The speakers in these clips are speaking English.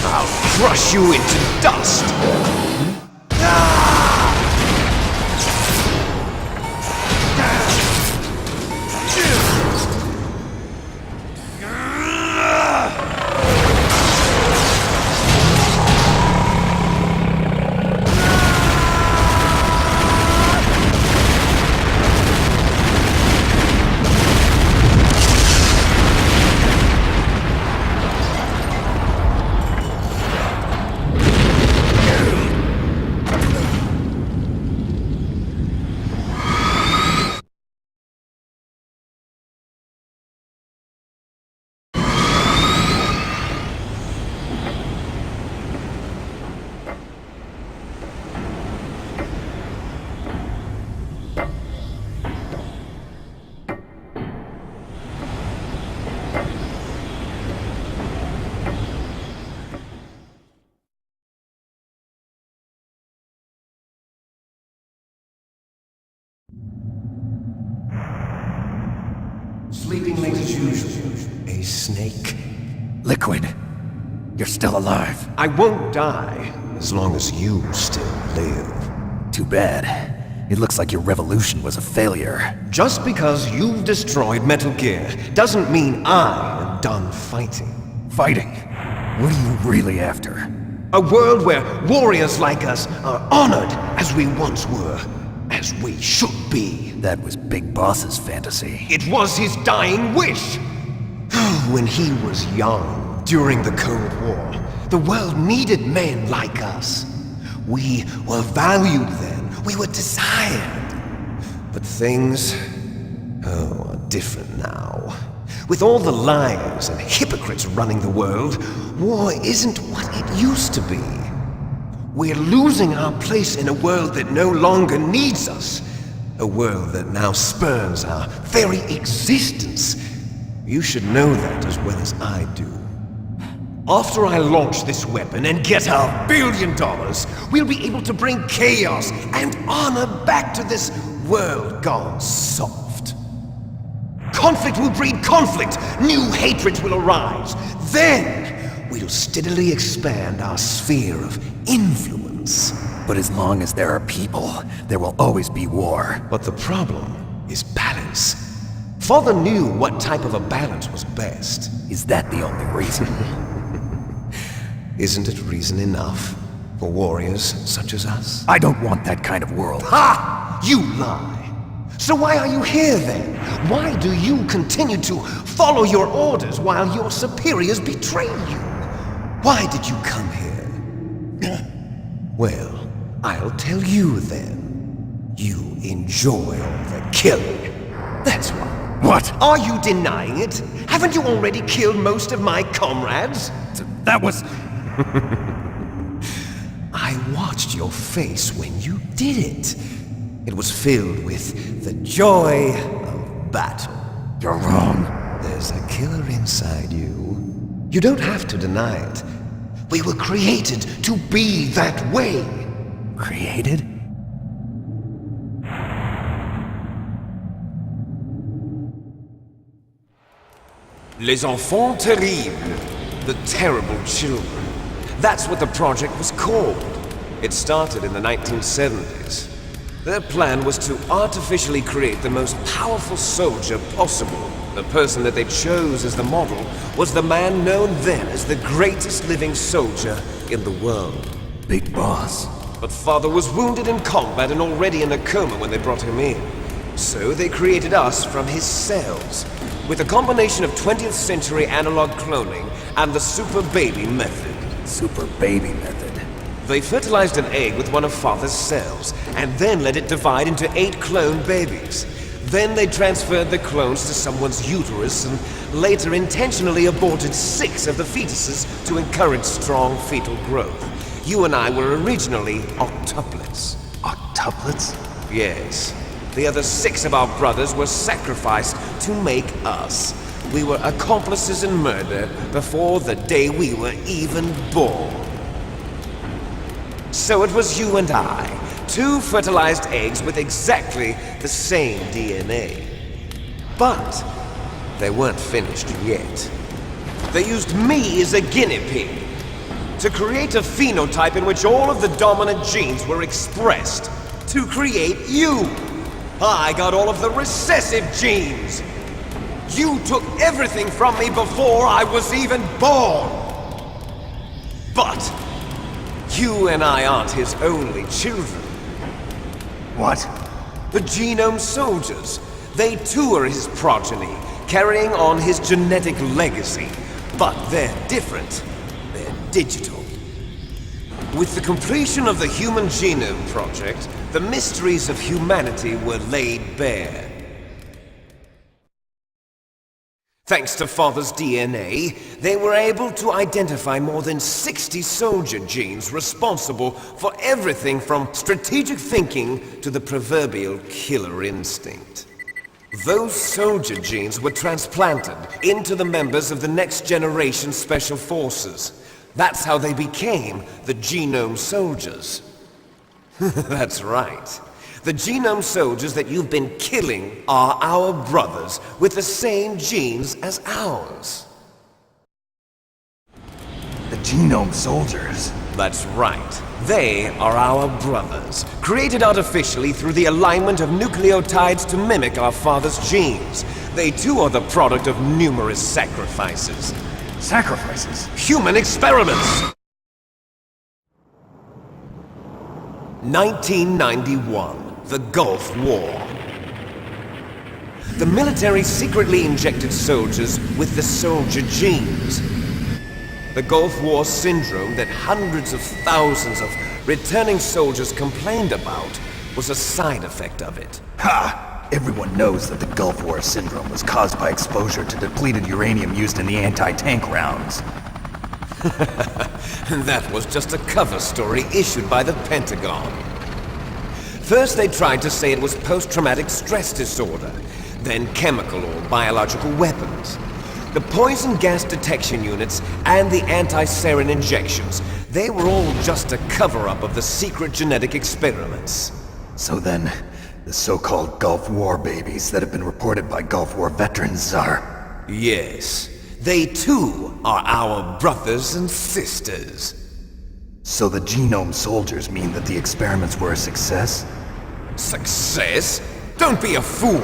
I'll crush you into dust! Sleeping late as usual. A snake. Liquid, you're still alive. I won't die as long as you still live. Too bad. It looks like your revolution was a failure. Just because you've destroyed Metal Gear doesn't mean I am done fighting. Fighting? What are you really after? A world where warriors like us are honored as we once were, as we should be. That was Big Boss's fantasy. It was his dying wish! When he was young, during the Cold War, the world needed men like us. We were valued then, we were desired. But things, are different now. With all the liars and hypocrites running the world, war isn't what it used to be. We're losing our place in a world that no longer needs us. A world that now spurns our very existence. You should know that as well as I do. After I launch this weapon and get our $1 billion, we'll be able to bring chaos and honor back to this world gone soft. Conflict will breed conflict, new hatreds will arise. Then, we'll steadily expand our sphere of influence. But as long as there are people, there will always be war. But the problem is balance. Father knew what type of a balance was best. Is that the only reason? Isn't it reason enough for warriors such as us? I don't want that kind of world. Ha! You lie! So why are you here then? Why do you continue to follow your orders while your superiors betray you? Why did you come here? Well, I'll tell you then. You enjoy all the killing. That's why. What? Are you denying it? Haven't you already killed most of my comrades? That was... I watched your face when you did it. It was filled with the joy of battle. You're wrong. There's a killer inside you. You don't have to deny it. We were created to be that way. Created? Les enfants terribles. The terrible children. That's what the project was called. It started in the 1970s. Their plan was to artificially create the most powerful soldier possible. The person that they chose as the model was the man known then as the greatest living soldier in the world. Big Boss. But Father was wounded in combat and already in a coma when they brought him in. So they created us from his cells, with a combination of 20th century analog cloning and the super baby method. Super baby method. They fertilized an egg with one of Father's cells, and then let it divide into 8 clone babies. Then they transferred the clones to someone's uterus and later intentionally aborted 6 of the fetuses to encourage strong fetal growth. You and I were originally octuplets. Octuplets? Yes. The other 6 of our brothers were sacrificed to make us. We were accomplices in murder before the day we were even born. So it was you and I, 2 fertilized eggs with exactly the same DNA. But they weren't finished yet. They used me as a guinea pig. to create a phenotype in which all of the dominant genes were expressed. To create you! I got all of the recessive genes! You took everything from me before I was even born! But you and I aren't his only children. What? The Genome Soldiers. They too are his progeny, carrying on his genetic legacy. But they're different. They're digital. With the completion of the Human Genome Project, the mysteries of humanity were laid bare. Thanks to Father's DNA, they were able to identify more than 60 soldier genes responsible for everything from strategic thinking to the proverbial killer instinct. Those soldier genes were transplanted into the members of the next generation Special Forces. That's how they became the Genome Soldiers. That's right. The Genome Soldiers that you've been killing are our brothers with the same genes as ours. The Genome Soldiers? That's right. They are our brothers, created artificially through the alignment of nucleotides to mimic our father's genes. They too are the product of numerous sacrifices. Sacrifices? Human experiments! 1991, the Gulf War. The military secretly injected soldiers with the soldier genes. The Gulf War syndrome that hundreds of thousands of returning soldiers complained about was a side effect of it. Ha! Everyone knows that the Gulf War syndrome was caused by exposure to depleted uranium used in the anti-tank rounds. That was just a cover story issued by the Pentagon. First they tried to say it was post-traumatic stress disorder, then chemical or biological weapons. The poison gas detection units and the anti-sarin injections, they were all just a cover-up of the secret genetic experiments. So then, the so-called Gulf War babies that have been reported by Gulf War veterans are... Yes, they too are our brothers and sisters. So the Genome Soldiers mean that the experiments were a success? Success? Don't be a fool!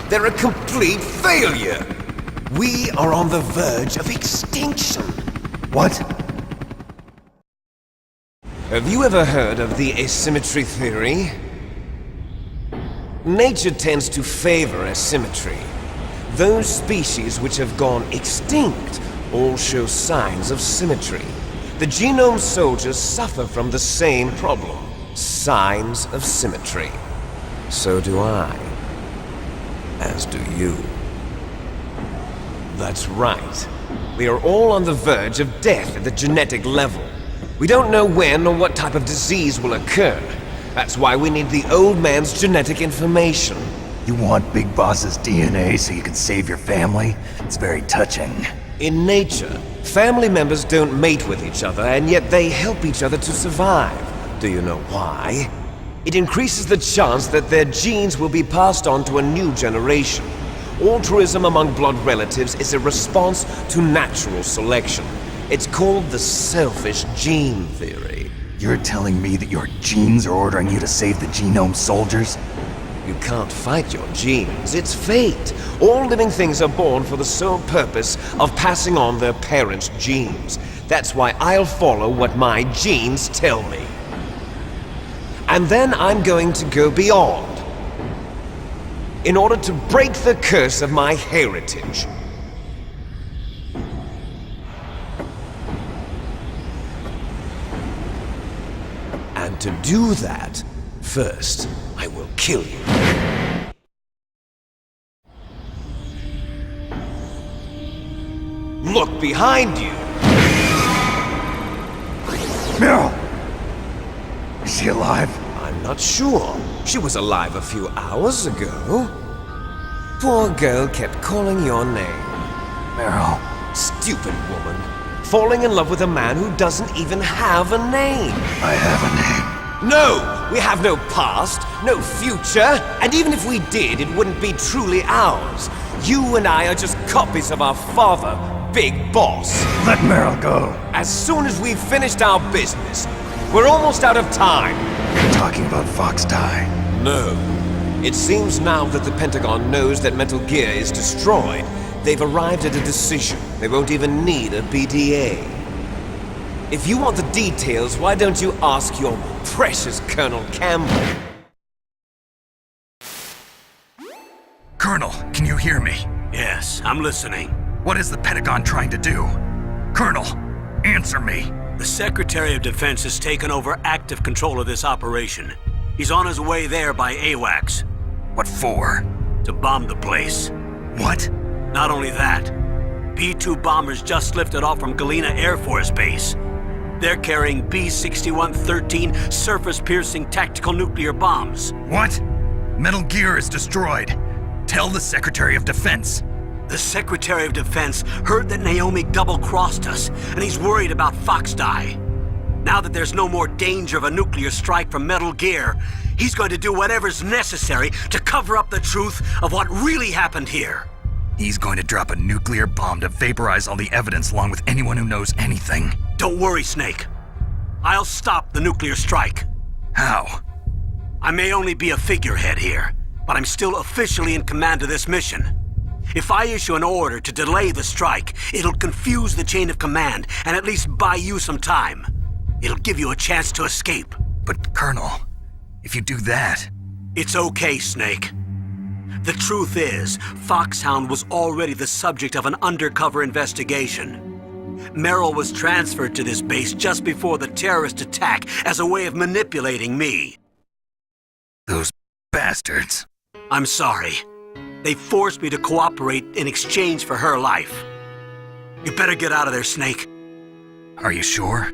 They're a complete failure! We are on the verge of extinction. What? Have you ever heard of the asymmetry theory? Nature tends to favor asymmetry. Those species which have gone extinct all show signs of symmetry. The Genome Soldiers suffer from the same problem. Signs of symmetry. So do I. As do you. That's right. We are all on the verge of death at the genetic level. We don't know when or what type of disease will occur. That's why we need the old man's genetic information. You want Big Boss's DNA so you can save your family? It's very touching. In nature, family members don't mate with each other, and yet they help each other to survive. Do you know why? It increases the chance that their genes will be passed on to a new generation. Altruism among blood relatives is a response to natural selection. It's called the selfish gene theory. You're telling me that your genes are ordering you to save the Genome Soldiers? You can't fight your genes. It's fate. All living things are born for the sole purpose of passing on their parents' genes. That's why I'll follow what my genes tell me. And then I'm going to go beyond. In order to break the curse of my heritage. And to do that, first, I will kill you. Look behind you! Meryl! Is she alive? I'm not sure. She was alive a few hours ago. Poor girl kept calling your name. Meryl. Stupid woman. Falling in love with a man who doesn't even have a name. I have a name. No! We have no past, no future, and even if we did, it wouldn't be truly ours. You and I are just copies of our father, big boss. Let Meryl go. As soon as we've finished our business, we're almost out of time. You're talking about Fox Die. No. It seems now that the Pentagon knows that Metal Gear is destroyed, they've arrived at a decision. They won't even need a BDA. If you want the details, why don't you ask your precious Colonel Campbell? Colonel, can you hear me? Yes, I'm listening. What is the Pentagon trying to do? Colonel, answer me. The Secretary of Defense has taken over active control of this operation. He's on his way there by AWACS. What for? To bomb the place. What? Not only that, B-2 bombers just lifted off from Galena Air Force Base. They're carrying B-6113 surface-piercing tactical nuclear bombs. What? Metal Gear is destroyed. Tell the Secretary of Defense. The Secretary of Defense heard that Naomi double-crossed us, and he's worried about Fox Die. Now that there's no more danger of a nuclear strike from Metal Gear, he's going to do whatever's necessary to cover up the truth of what really happened here. He's going to drop a nuclear bomb to vaporize all the evidence along with anyone who knows anything. Don't worry, Snake. I'll stop the nuclear strike. How? I may only be a figurehead here, but I'm still officially in command of this mission. If I issue an order to delay the strike, it'll confuse the chain of command and at least buy you some time. It'll give you a chance to escape. But, Colonel, if you do that... It's okay, Snake. The truth is, Foxhound was already the subject of an undercover investigation. Merrill was transferred to this base just before the terrorist attack as a way of manipulating me. Those bastards. I'm sorry. They forced me to cooperate in exchange for her life. You better get out of there, Snake. Are you sure?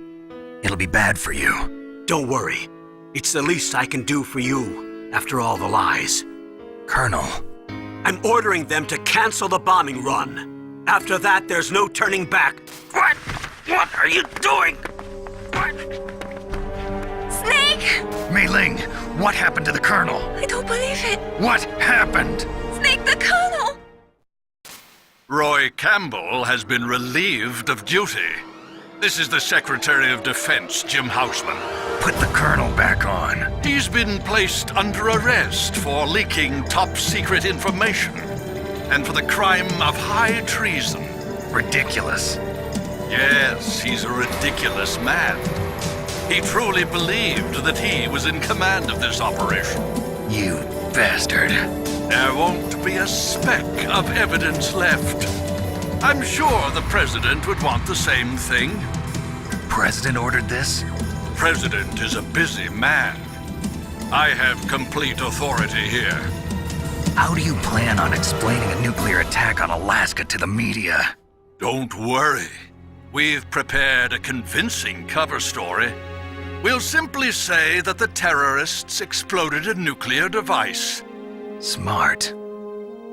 It'll be bad for you. Don't worry. It's the least I can do for you, after all the lies. Colonel. I'm ordering them to cancel the bombing run. After that, there's no turning back. What? What are you doing? What? Snake! Mei Ling, what happened to the Colonel? I don't believe it. What happened? Snake the Colonel! Roy Campbell has been relieved of duty. This is the Secretary of Defense, Jim Houseman. Put the Colonel back on. He's been placed under arrest for leaking top-secret information and for the crime of high treason. Ridiculous. Yes, he's a ridiculous man. He truly believed that he was in command of this operation. You bastard. There won't be a speck of evidence left. I'm sure the President would want the same thing. President ordered this? President is a busy man. I have complete authority here. How do you plan on explaining a nuclear attack on Alaska to the media? Don't worry. We've prepared a convincing cover story. We'll simply say that the terrorists exploded a nuclear device. Smart.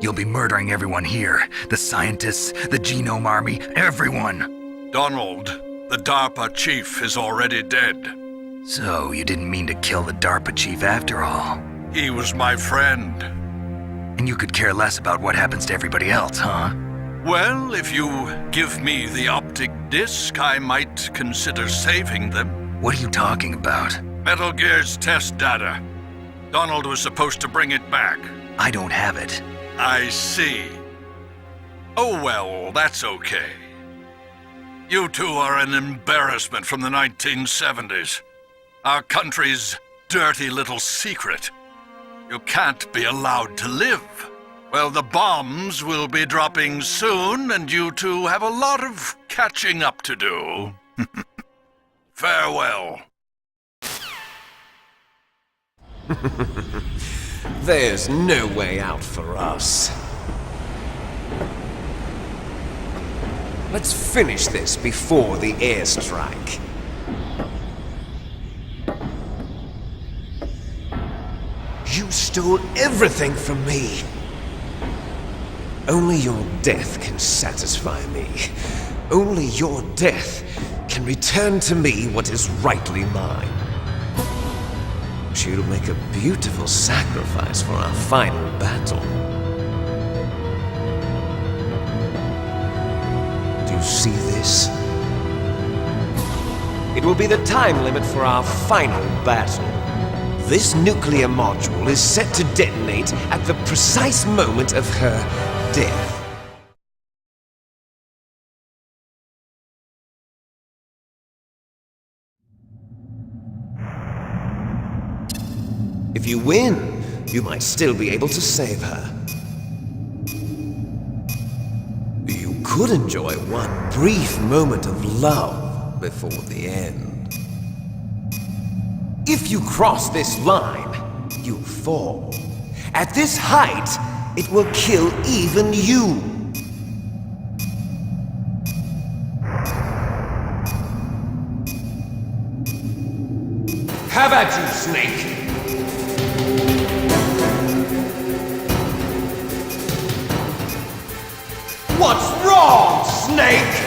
You'll be murdering everyone here. The scientists, the Genome Army, everyone. Donald, the DARPA chief, is already dead. So, you didn't mean to kill the DARPA chief after all. He was my friend. And you could care less about what happens to everybody else, huh? Well, if you give me the optic disc, I might consider saving them. What are you talking about? Metal Gear's test data. Donald was supposed to bring it back. I don't have it. I see. Oh well, that's okay. You two are an embarrassment from the 1970s. Our country's dirty little secret. You can't be allowed to live. Well, the bombs will be dropping soon, and you two have a lot of catching up to do. Farewell. There's no way out for us. Let's finish this before the airstrike. You stole everything from me. Only your death can satisfy me. Only your death can return to me what is rightly mine. You'll make a beautiful sacrifice for our final battle. Do see this? It will be the time limit for our final battle. This nuclear module is set to detonate at the precise moment of her death. If you win, you might still be able to save her. You could enjoy one brief moment of love before the end. If you cross this line, you fall. At this height, it will kill even you. Have at you, Snake! What's wrong, Snake?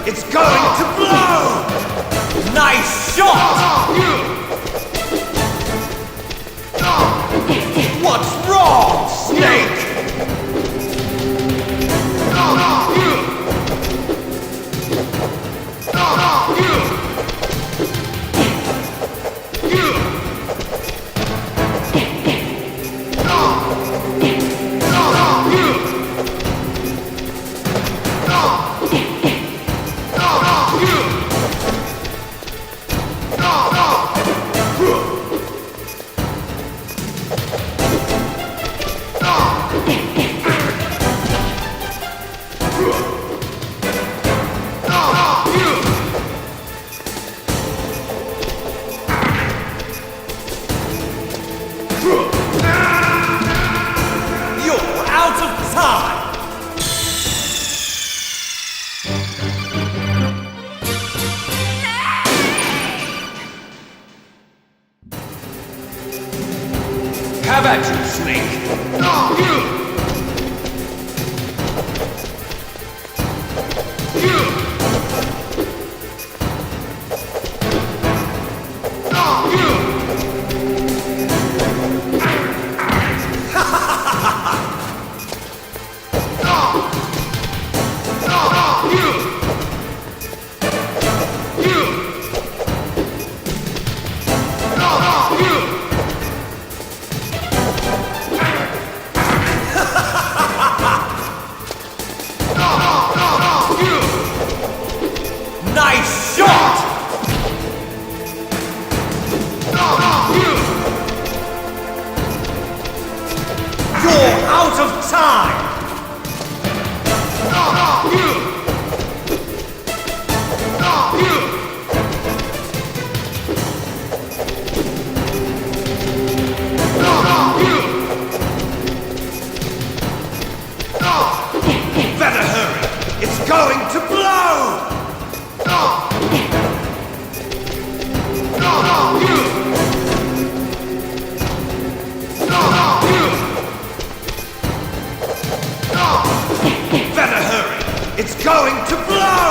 It's going to blow! Nice shot! What's wrong, Snake? Have at you, Snake! Nice shot! You're out of time! Better hurry! It's going to blow! Better hurry! It's going to blow!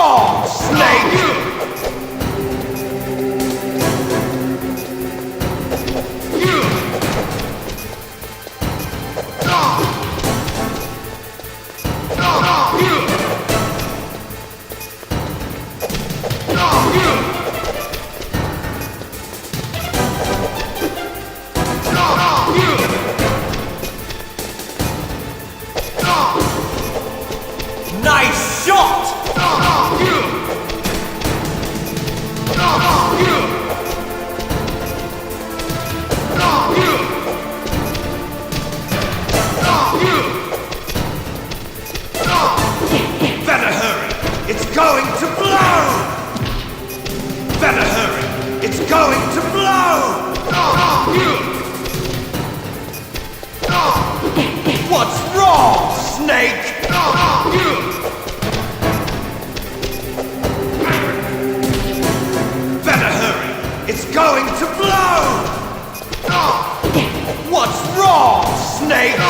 wrong, Snake? Nice shot! Better hurry! It's going to blow! Better hurry! It's going to blow! What's wrong, Snake? Better hurry! It's going to blow! What's wrong, Snake?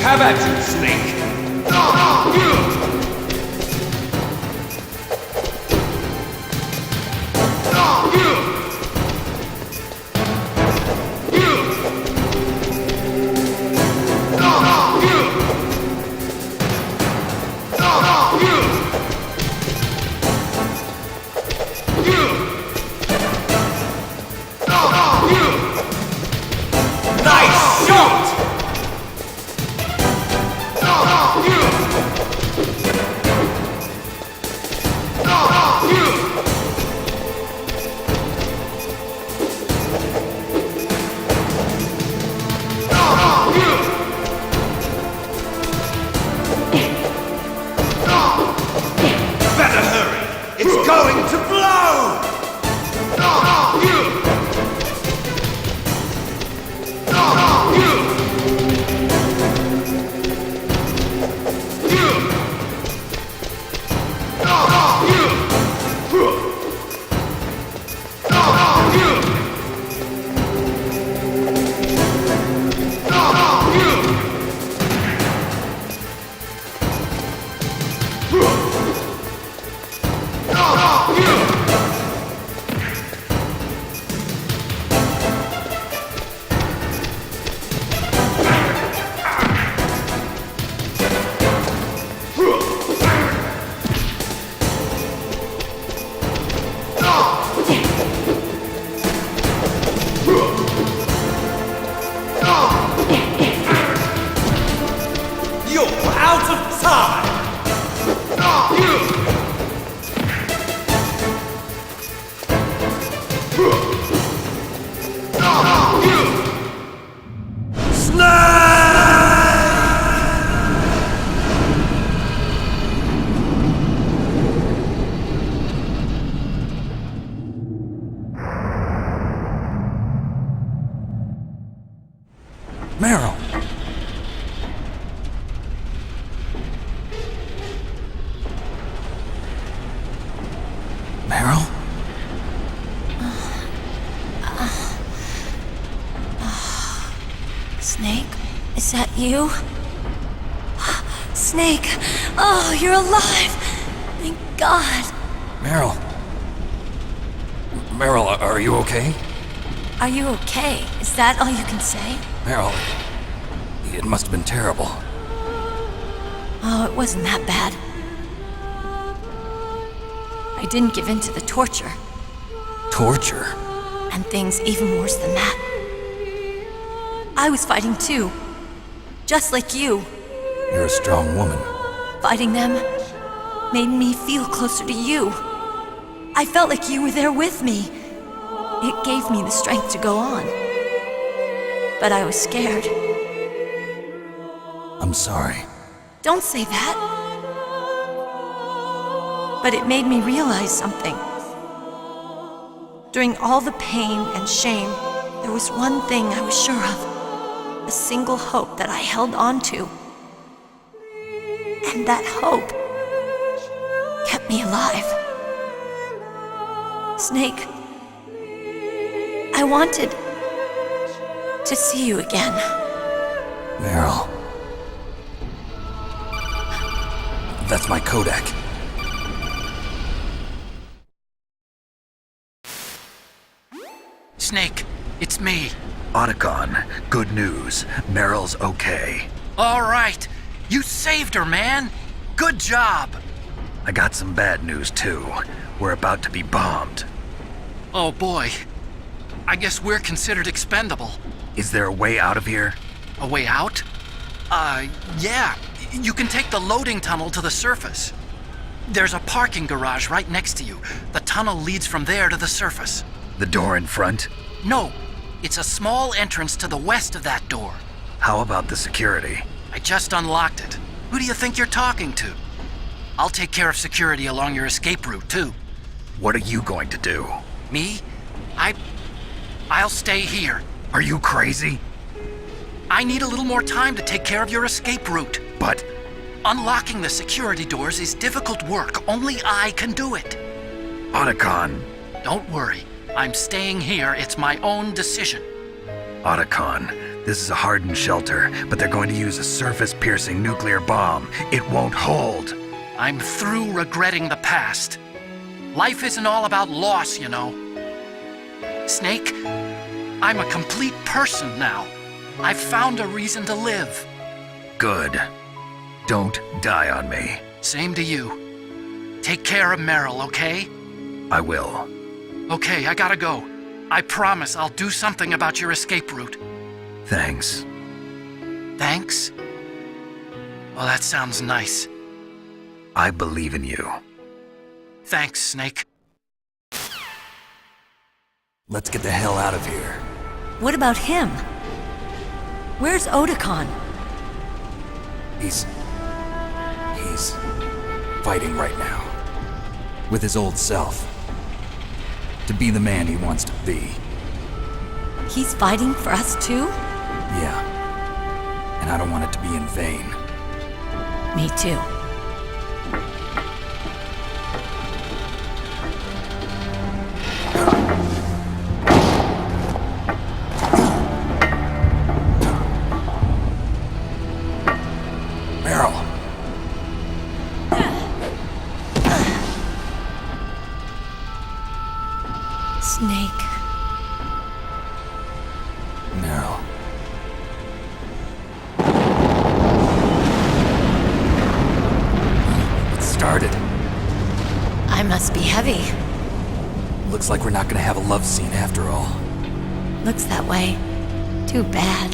Have at you, Snake! Nice shot! Better hurry! It's going to blow! You're out of time! Meryl! Meryl? Snake? Is that you? Snake! Oh, you're alive! Thank God! Meryl? Meryl, are you okay? Are you okay? Is that all you can say? Meryl, it must have been terrible. Oh, it wasn't that bad. I didn't give in to the torture. Torture? And things even worse than that. I was fighting too. Just like you. You're a strong woman. Fighting them made me feel closer to you. I felt like you were there with me. It gave me the strength to go on. But I was scared. I'm sorry. Don't say that. But it made me realize something. During all the pain and shame, there was one thing I was sure of. A single hope that I held on to. And that hope kept me alive. Snake, I wanted to see you again. Meryl. That's my Kodak. Snake, it's me. Otacon, good news. Meryl's okay. All right. You saved her, man. Good job. I got some bad news, too. We're about to be bombed. Oh, boy. I guess we're considered expendable. Is there a way out of here? A way out? Yeah. You can take the loading tunnel to the surface. There's a parking garage right next to you. The tunnel leads from there to the surface. The door in front? No. It's a small entrance to the west of that door. How about the security? I just unlocked it. Who do you think you're talking to? I'll take care of security along your escape route, too. What are you going to do? Me? I'll stay here. Are you crazy? I need a little more time to take care of your escape route. But unlocking the security doors is difficult work. Only I can do it. Otacon. Don't worry. I'm staying here. It's my own decision. Otacon, this is a hardened shelter, but they're going to use a surface-piercing nuclear bomb. It won't hold. I'm through regretting the past. Life isn't all about loss, you know. Snake, I'm a complete person now. I've found a reason to live. Good. Don't die on me. Same to you. Take care of Meryl, okay? I will. Okay, I gotta go. I promise I'll do something about your escape route. Thanks. Thanks? Well, that sounds nice. I believe in you. Thanks, Snake. Let's get the hell out of here. What about him? Where's Otacon? He's fighting right now. With his old self. To be the man he wants to be. He's fighting for us too? Yeah. And I don't want it to be in vain. Me too. Meryl. Snake. Meryl. It started. I must be heavy. Looks like we're not gonna have a love scene after all. Looks that way. Too bad.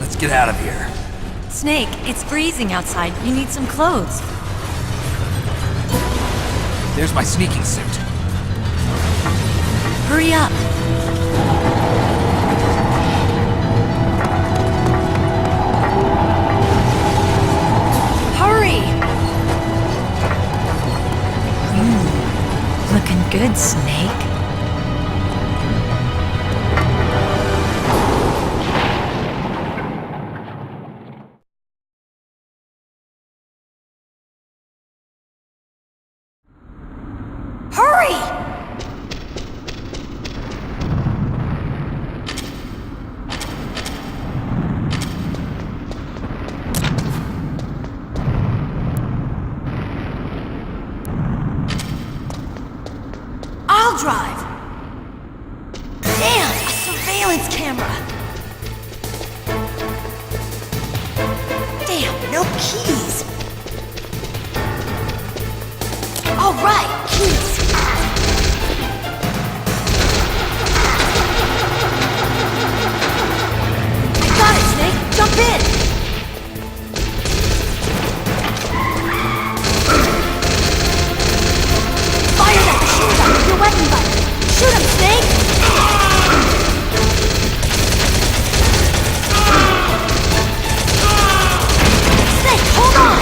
Let's get out of here. Snake, it's freezing outside. You need some clothes. There's my sneaking suit. Hurry up. Hurry! Looking good, Snake. Hurry! I'll drive. Damn, a surveillance camera. Damn, no keys. right, keys. I got it, Snake. Jump in. Fire that machine gun with your weapon button. Shoot him, Snake. Snake, hold on.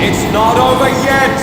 It's not over yet!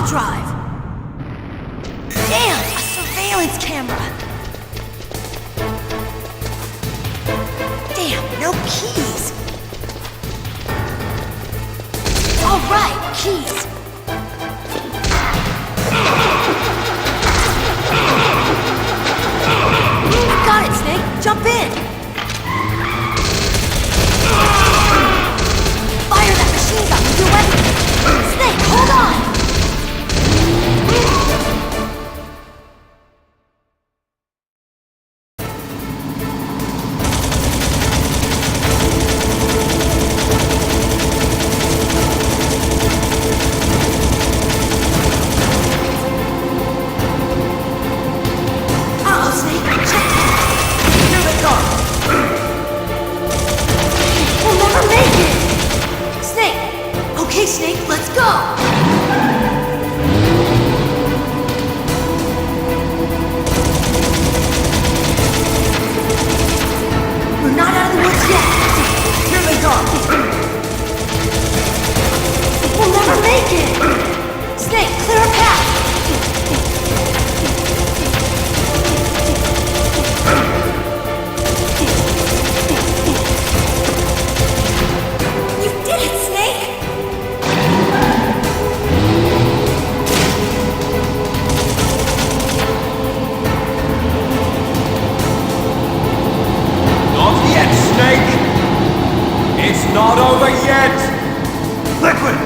Drive. Damn, a surveillance camera. Damn, no keys. All right, keys. I got it, Snake. Jump in. Fire that machine gun with your weapon. Snake, hold on. Here they come! We're not out of the woods yet. Here they come. We'll never make it. Snake, clear a path. You did it, Snake. Not yet, Snake! It's not over yet! Liquid!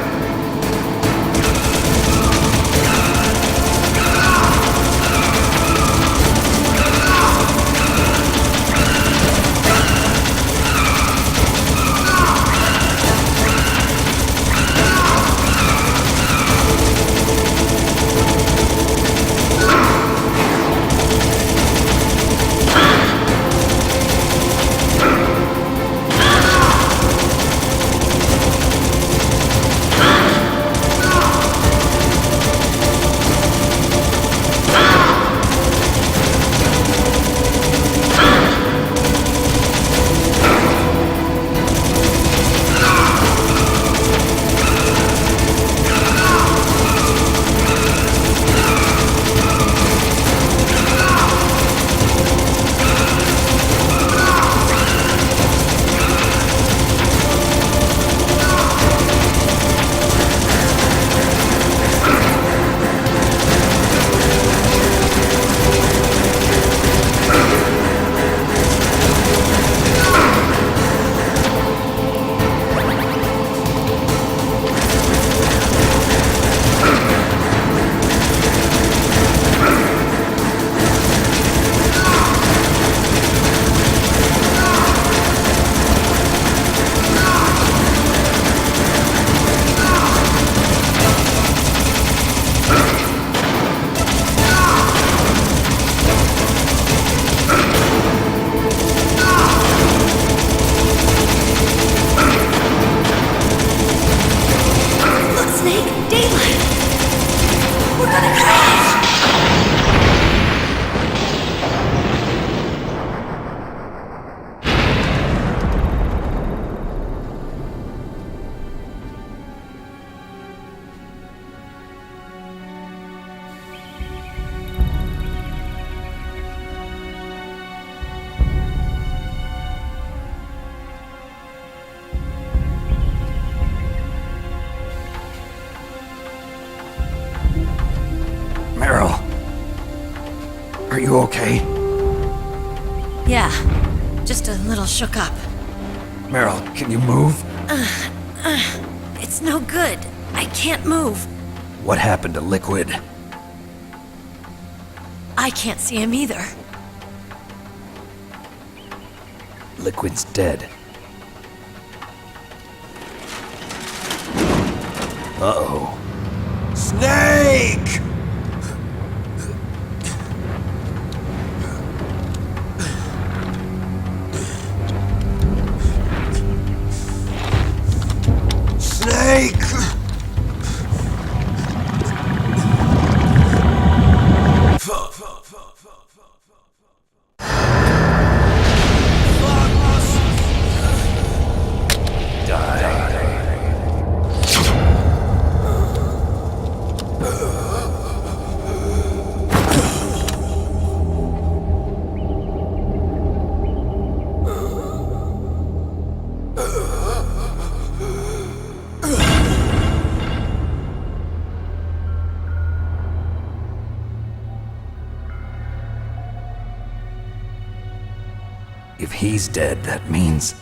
Are you okay? Yeah, just a little shook up. Meryl, can you move? It's no good. I can't move. What happened to Liquid? I can't see him either. Liquid's dead. Uh-oh. Snake! Snake! If he's dead, that means...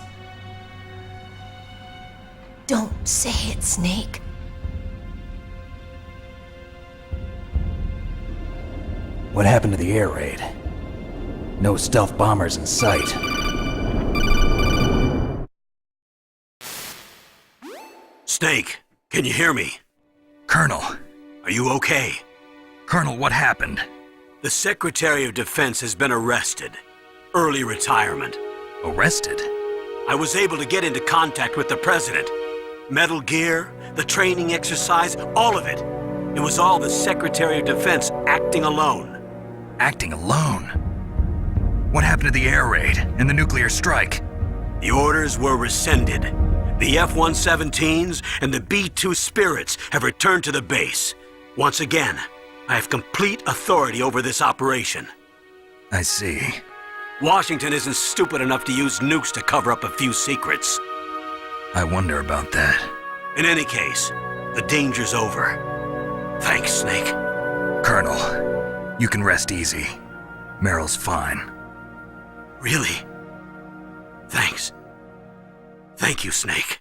Don't say it, Snake. What happened to the air raid? No stealth bombers in sight. Snake, can you hear me? Colonel. Are you okay? Colonel, what happened? The Secretary of Defense has been arrested. Early retirement. Arrested? I was able to get into contact with the President. Metal Gear, the training exercise, all of it. It was all the Secretary of Defense acting alone. Acting alone? What happened to the air raid and the nuclear strike? The orders were rescinded. The F-117s and the B-2 Spirits have returned to the base. Once again, I have complete authority over this operation. I see. Washington isn't stupid enough to use nukes to cover up a few secrets. I wonder about that. In any case, the danger's over. Thanks, Snake. Colonel, you can rest easy. Meryl's fine. Really? Thanks. Thank you, Snake.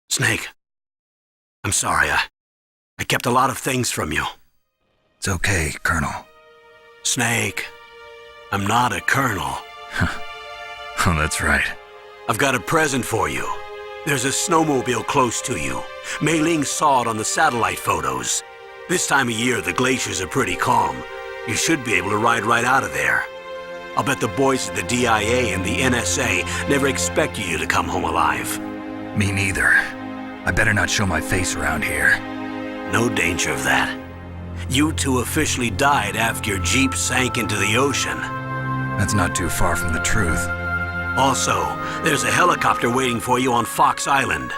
Snake, I'm sorry, I kept a lot of things from you. It's okay, Colonel. Snake, I'm not a colonel. Oh, that's right. I've got a present for you. There's a snowmobile close to you. Mei Ling saw it on the satellite photos. This time of year, the glaciers are pretty calm. You should be able to ride right out of there. I'll bet the boys at the DIA and the NSA never expected you to come home alive. Me neither. I better not show my face around here. No danger of that. You two officially died after your Jeep sank into the ocean. That's not too far from the truth. Also, there's a helicopter waiting for you on Fox Island.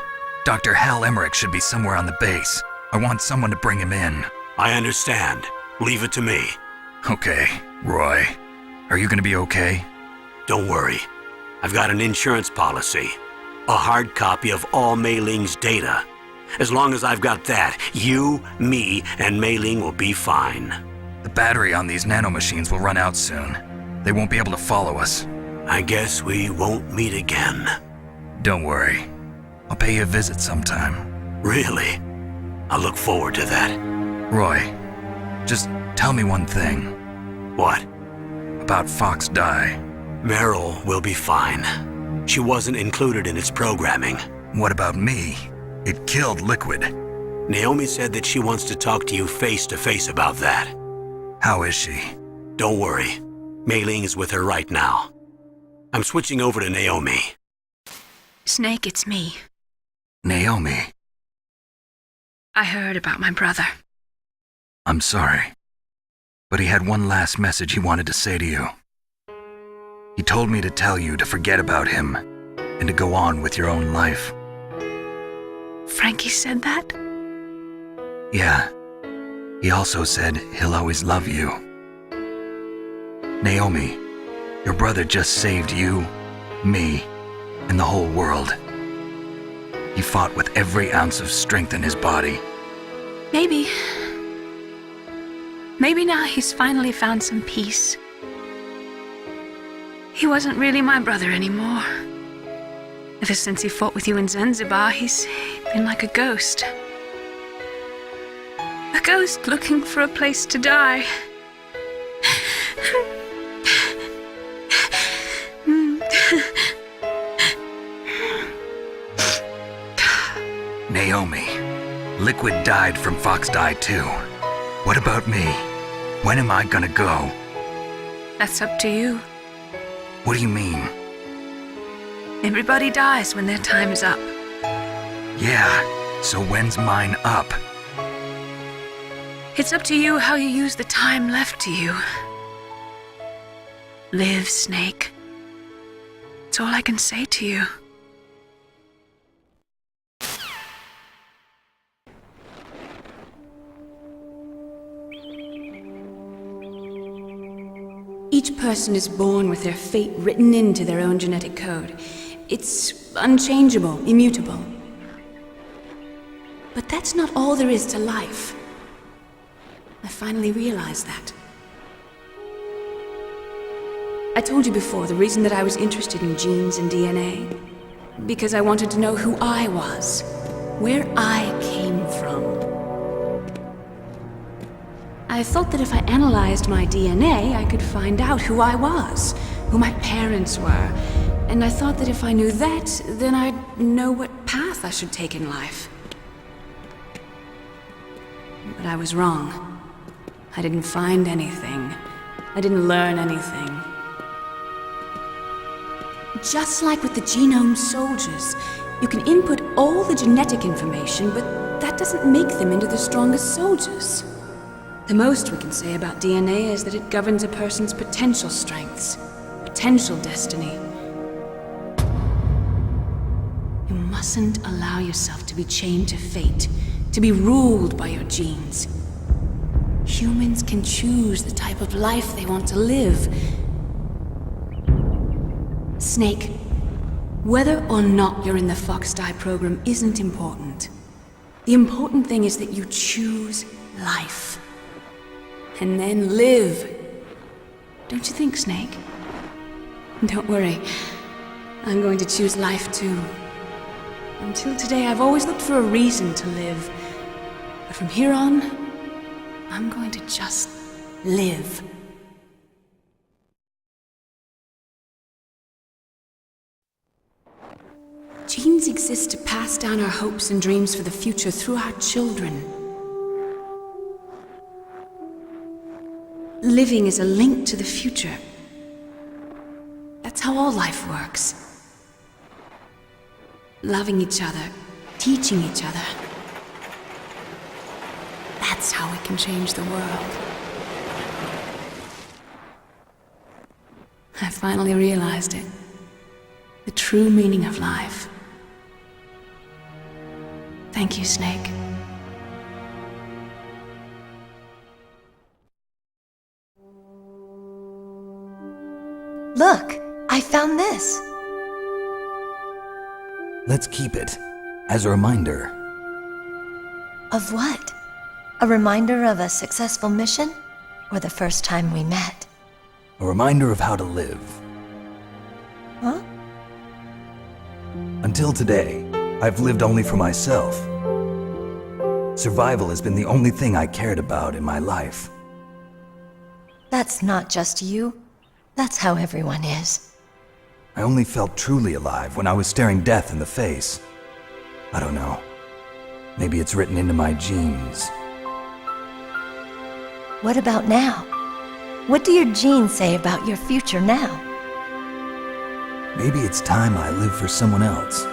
Dr. Hal Emmerich should be somewhere on the base. I want someone to bring him in. I understand. Leave it to me. Okay, Roy. Are you gonna be okay? Don't worry. I've got an insurance policy. A hard copy of all Mei Ling's data. As long as I've got that, you, me, and Mei Ling will be fine. The battery on these nanomachines will run out soon. They won't be able to follow us. I guess we won't meet again. Don't worry. I'll pay you a visit sometime. Really? I look forward to that. Roy, just tell me one thing. What? About Fox Die. Meryl will be fine. She wasn't included in its programming. What about me? It killed Liquid. Naomi said that she wants to talk to you face to face about that. How is she? Don't worry. Mei Ling is with her right now. I'm switching over to Naomi. Snake, it's me. Naomi. I heard about my brother. I'm sorry. But he had one last message he wanted to say to you. He told me to tell you to forget about him and to go on with your own life. Frankie said that? Yeah. He also said he'll always love you. Naomi, your brother just saved you, me, and the whole world. He fought with every ounce of strength in his body. Maybe. Maybe now he's finally found some peace. He wasn't really my brother anymore. Ever since he fought with you in Zanzibar, he's been like a ghost. A ghost looking for a place to die. Naomi, Liquid died from Fox Die too. What about me? When am I gonna go? That's up to you. What do you mean? Everybody dies when their time is up. Yeah, so when's mine up? It's up to you how you use the time left to you. Live, Snake. That's all I can say to you. Each person is born with their fate written into their own genetic code. It's unchangeable, immutable. But that's not all there is to life. I finally realized that. I told you before the reason that I was interested in genes and DNA. Because I wanted to know who I was, where I came from. I thought that if I analyzed my DNA, I could find out who I was, who my parents were, and I thought that if I knew that, then I'd know what path I should take in life. But I was wrong. I didn't find anything. I didn't learn anything. Just like with the genome soldiers, you can input all the genetic information, but that doesn't make them into the strongest soldiers. The most we can say about DNA is that it governs a person's potential strengths, potential destiny. You mustn't allow yourself to be chained to fate, to be ruled by your genes. Humans can choose the type of life they want to live. Snake, whether or not you're in the Fox-Die program isn't important. The important thing is that you choose life. And then live. Don't you think, Snake? Don't worry. I'm going to choose life too. Until today, I've always looked for a reason to live. But from here on, I'm going to just live. Genes exist to pass down our hopes and dreams for the future through our children. Living is a link to the future. That's how all life works. Loving each other, teaching each other. That's how we can change the world. I finally realized it. The true meaning of life. Thank you, Snake. Look, I found this. Let's keep it as a reminder. Of what? A reminder of a successful mission? Or the first time we met? A reminder of how to live. Huh? Until today, I've lived only for myself. Survival has been the only thing I cared about in my life. That's not just you. That's how everyone is. I only felt truly alive when I was staring death in the face. I don't know. Maybe it's written into my genes. What about now? What do your genes say about your future now? Maybe it's time I live for someone else.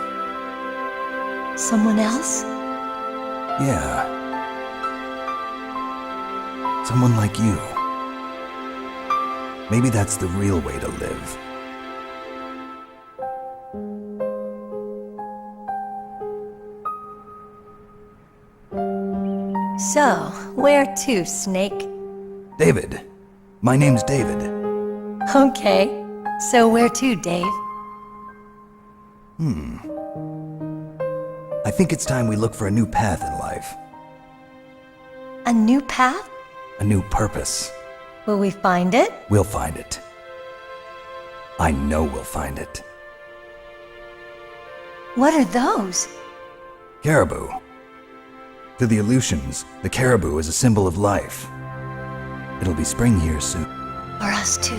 Someone else? Yeah. Someone like you. Maybe that's the real way to live. So, where to, Snake? David. My name's David. Okay. So where to, Dave? I think it's time we look for a new path in life. A new path? A new purpose. Will we find it? We'll find it. I know we'll find it. What are those? Caribou. To the Aleutians, the caribou is a symbol of life. It'll be spring here soon. For us too.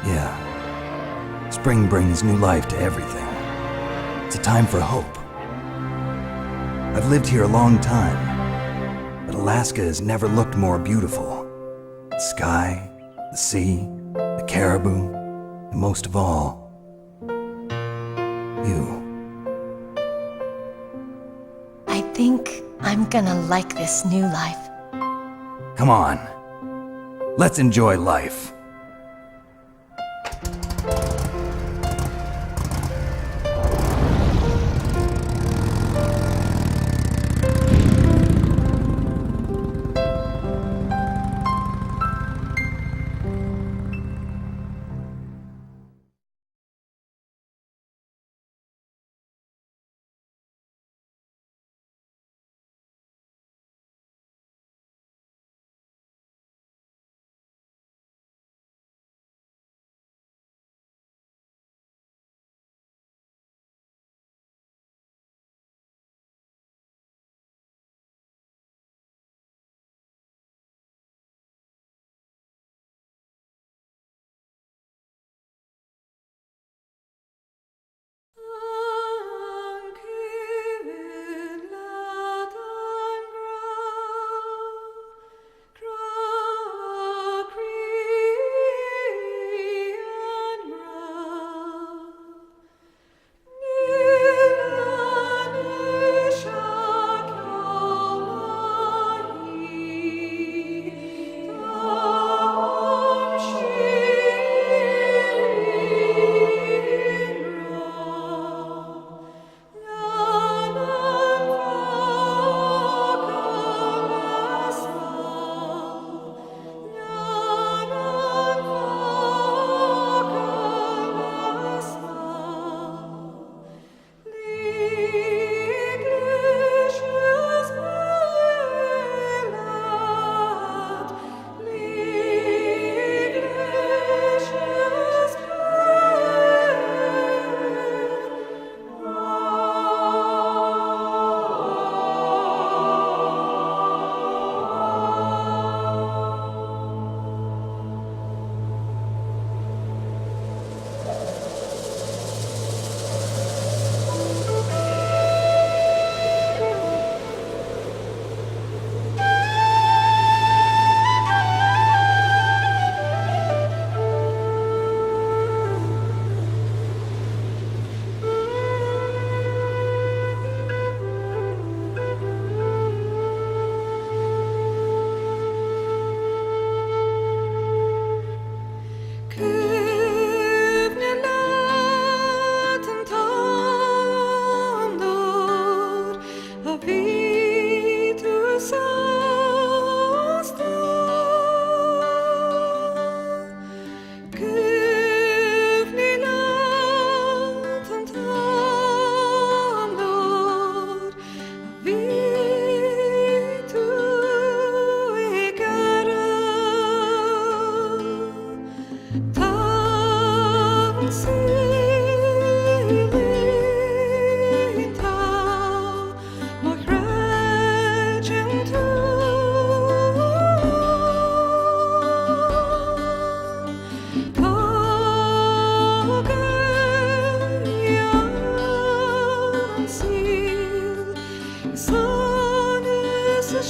Yeah. Spring brings new life to everything. It's a time for hope. I've lived here a long time, but Alaska has never looked more beautiful. The sky, the sea, the caribou, and most of all, you. I think I'm gonna like this new life. Come on. Let's enjoy life.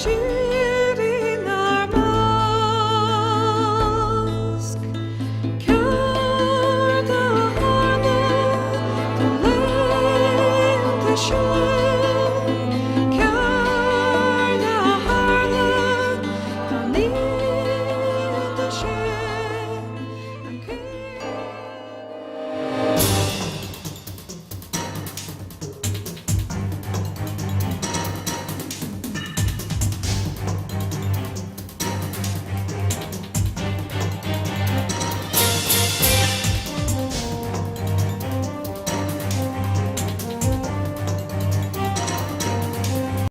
she